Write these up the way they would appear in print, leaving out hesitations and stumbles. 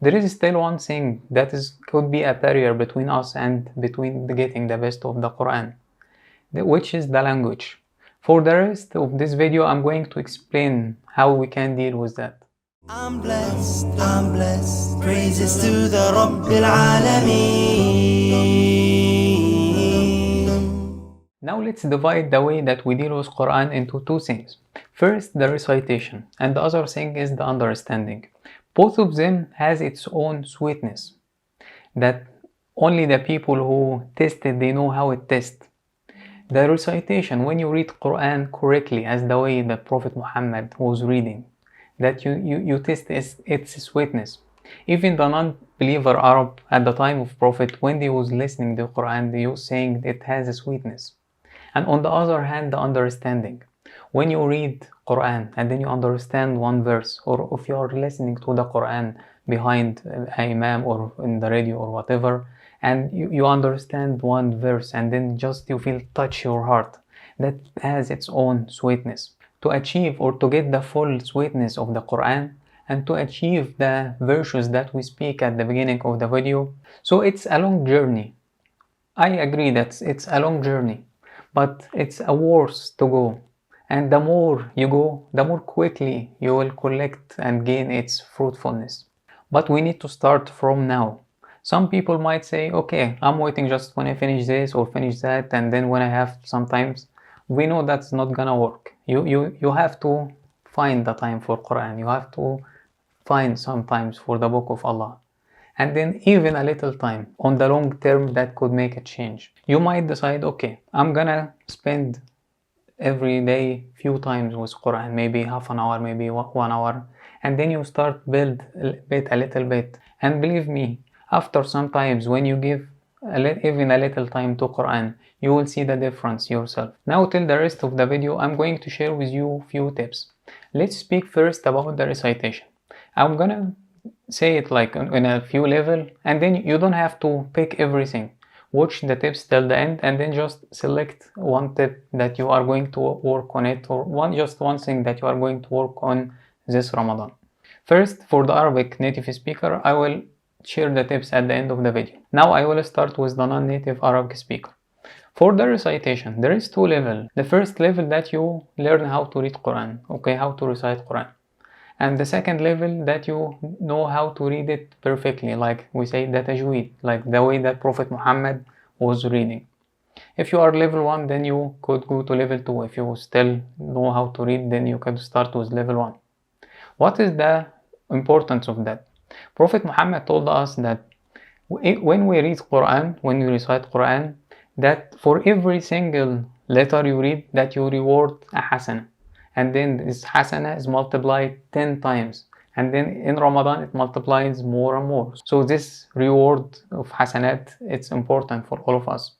there is still one thing that could be a barrier between us and between getting the best of the Quran, which is the language. For the rest of this video, I'm going to explain how we can deal with that. I'm blessed, praises to the Rabbil Alameen. Now let's divide the way that we deal with Quran into two things. First, the recitation, and the other thing is the understanding. Both of them has its own sweetness, that only the people who test it, they know how it tests. The recitation, when you read Quran correctly, as the way that Prophet Muhammad was reading, that you test its sweetness. Even the non-believer Arab at the time of Prophet, when they was listening to the Quran, they was saying it has a sweetness. And on the other hand, the understanding. When you read Quran and then you understand one verse, or if you are listening to the Quran behind an imam or in the radio or whatever, and you understand one verse and then just you feel touch your heart, that has its own sweetness. To achieve or to get the full sweetness of the Quran and to achieve the virtues that we speak at the beginning of the video, so it's a long journey. I agree that it's a long journey, but it's a worth to go. And the more you go, the more quickly you will collect and gain its fruitfulness. But we need to start from now. Some people might say, okay, I'm waiting just when I finish this or finish that, and then when I have sometimes. We know that's not gonna work. You have to find the time for Quran. You have to find sometimes for the Book of Allah. And then even a little time on the long term that could make a change. You might decide, okay, I'm gonna spend every day few times with Quran, maybe half an hour, maybe 1 hour, and then you start build a little bit. And believe me, after some times when you give even a little time to Quran, you will see the difference yourself. Now till the rest of the video, I'm going to share with you few tips. Let's speak first about the recitation. I'm gonna say it like in a few level, and then you don't have to pick everything. Watch the tips till the end and then just select one tip that you are going to work on it, or just one thing that you are going to work on this Ramadan. First, for the Arabic native speaker, I will share the tips at the end of the video. Now I will start with the non-native Arabic speaker. For the recitation, there is two levels. The first level that you learn how to read Quran, okay, how to recite Quran. And the second level that you know how to read it perfectly, like we say the Tajwed, like the way that Prophet Muhammad was reading. If you are level 1, then you could go to level 2. If you still know how to read, then you can start with level 1. What is the importance of that? Prophet Muhammad told us that when we read Quran, when you recite Quran, that for every single letter you read, that you reward a hasana. And then this hasana is multiplied 10 times. And then in Ramadan, it multiplies more and more. So this reward of hasanat, it's important for all of us.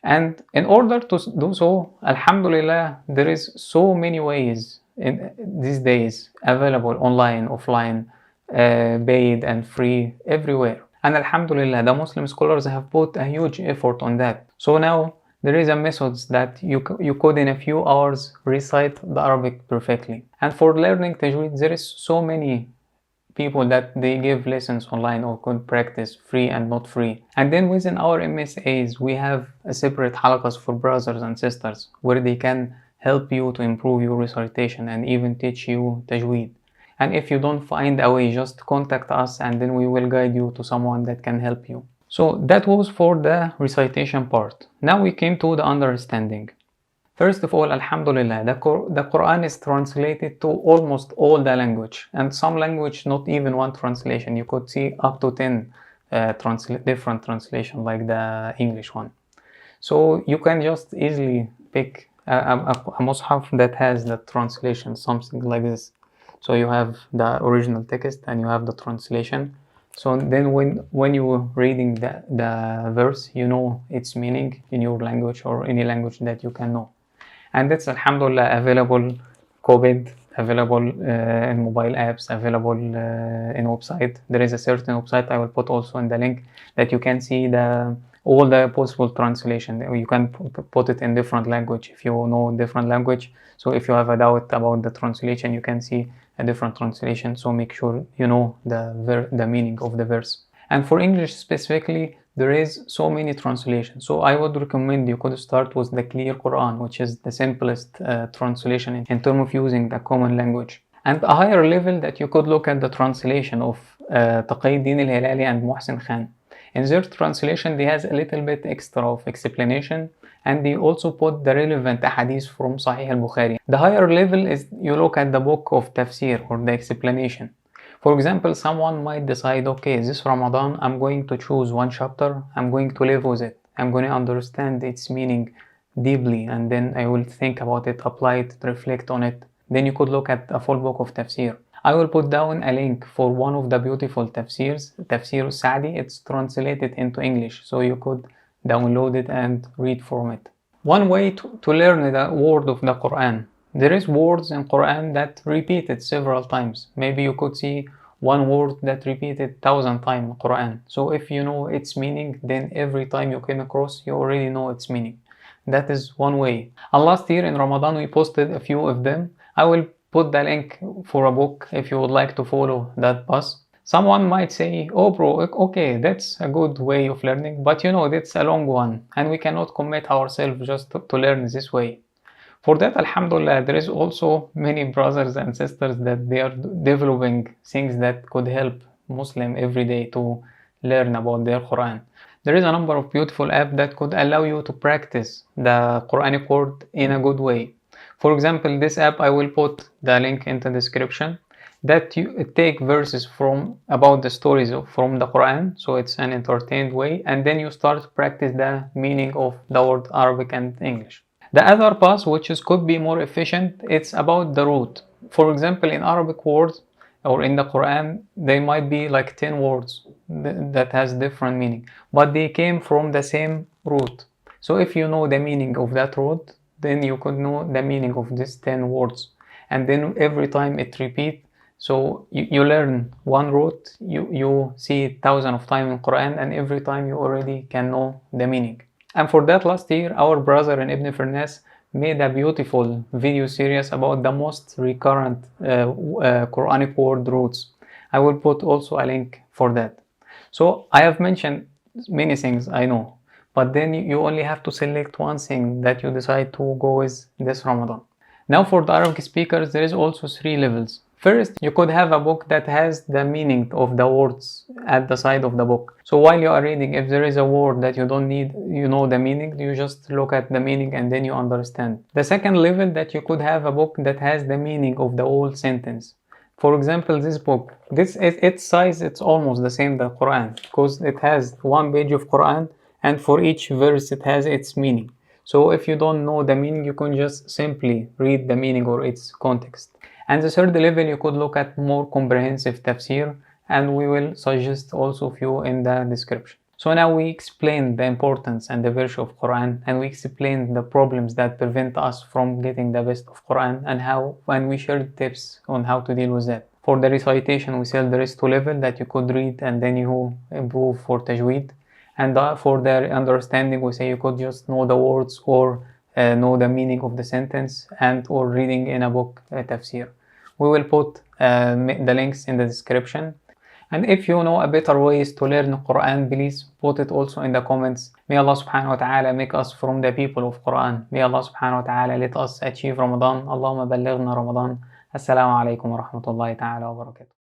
And in order to do so, alhamdulillah, there is so many ways in these days available online, offline, paid and free, everywhere. And alhamdulillah, the Muslim scholars have put a huge effort on that. So now there is a method that you could in a few hours recite the Arabic perfectly. And for learning Tajweed, there is so many people that they give lessons online or could practice free and not free. And then within our MSAs, we have a separate halaqas for brothers and sisters where they can help you to improve your recitation and even teach you Tajweed. And if you don't find a way, just contact us and then we will guide you to someone that can help you. So that was for the recitation part. Now we came to the understanding. First of all, alhamdulillah, the Quran is translated to almost all the language, and some language not even one translation. You could see up to 10 different translations like the English one. So you can just easily pick a mushaf that has the translation, something like this. So you have the original text and you have the translation. So then when you're reading the verse, you know its meaning in your language or any language that you can know. And that's alhamdulillah available copied, available in mobile apps, available in website. There is a certain website I will put also in the link that you can see the all the possible translation. You can put it in different language if you know different language. So if you have a doubt about the translation, you can see a different translation. So make sure you know the meaning of the verse. And for English specifically, there is so many translations. So I would recommend you could start with the Clear Quran, which is the simplest translation in terms of using the common language. And a higher level that you could look at the translation of Taqiyuddin al-Hilali and Muhsin Khan. In their translation, they has a little bit extra of explanation, and they also put the relevant hadith from Sahih al-Bukhari. The higher level is you look at the book of tafsir or the explanation. For example, someone might decide, okay, this Ramadan, I'm going to choose one chapter, I'm going to live with it, I'm going to understand its meaning deeply, and then I will think about it, apply it, reflect on it. Then you could look at a full book of tafsir. I will put down a link for one of the beautiful tafsirs, Tafsir As-sadi. It's translated into English, so you could download it and read from it. One way to learn the word of the Quran. There is words in Quran that repeated several times. Maybe you could see one word that repeated 1,000 times in Quran. So if you know its meaning, then every time you came across, you already know its meaning. That is one way. And last year in Ramadan, we posted a few of them. I will put the link for a book if you would like to follow that path. Someone might say, oh bro, okay, that's a good way of learning, but you know, that's a long one and we cannot commit ourselves just to learn this way. For that, alhamdulillah, there is also many brothers and sisters that they are developing things that could help Muslim every day to learn about their Quran. There is a number of beautiful apps that could allow you to practice the Quranic word in a good way. For example, this app, I will put the link in the description, that you take verses from about the stories from the Quran, so it's an entertained way, and then you start to practice the meaning of the word Arabic and English. The other path, which could be more efficient, it's about the root. For example, in Arabic words or in the Quran, they might be like 10 words that has different meaning, but they came from the same root. So if you know the meaning of that root, then you could know the meaning of these 10 words. And then every time it repeats, so you learn one root, you see it thousands of times in Quran, and every time you already can know the meaning. And for that, last year, our brother in Ibn Firnas made a beautiful video series about the most recurrent Quranic word roots. I will put also a link for that. So I have mentioned many things, I know, but then you only have to select one thing that you decide to go with this Ramadan. Now for the Arabic speakers, there is also 3 levels. First, you could have a book that has the meaning of the words at the side of the book. So while you are reading, if there is a word that you don't need, you know the meaning, you just look at the meaning and then you understand. The second level, that you could have a book that has the meaning of the whole sentence. For example, this book, its size, it's almost the same as the Quran, because it has 1 page of Quran, and for each verse it has its meaning. So if you don't know the meaning, you can just simply read the meaning or its context. And the third level, you could look at more comprehensive tafsir, and we will suggest also few in the description. So now we explained the importance and the virtue of Quran, and we explained the problems that prevent us from getting the best of Quran, and we shared tips on how to deal with that. For the recitation, we said there is 2 levels that you could read and then you improve for tajweed. And for the understanding, we say you could just know the words or know the meaning of the sentence, and or reading in a book tafsir. We will put the links in the description. And if you know a better ways to learn Quran, please put it also in the comments. May Allah subhanahu wa ta'ala make us from the people of Quran. May Allah subhanahu wa ta'ala let us achieve Ramadan. Allahumma ballighna Ramadan. Assalamu alaikum wa rahmatullahi ta'ala wa barakatuh.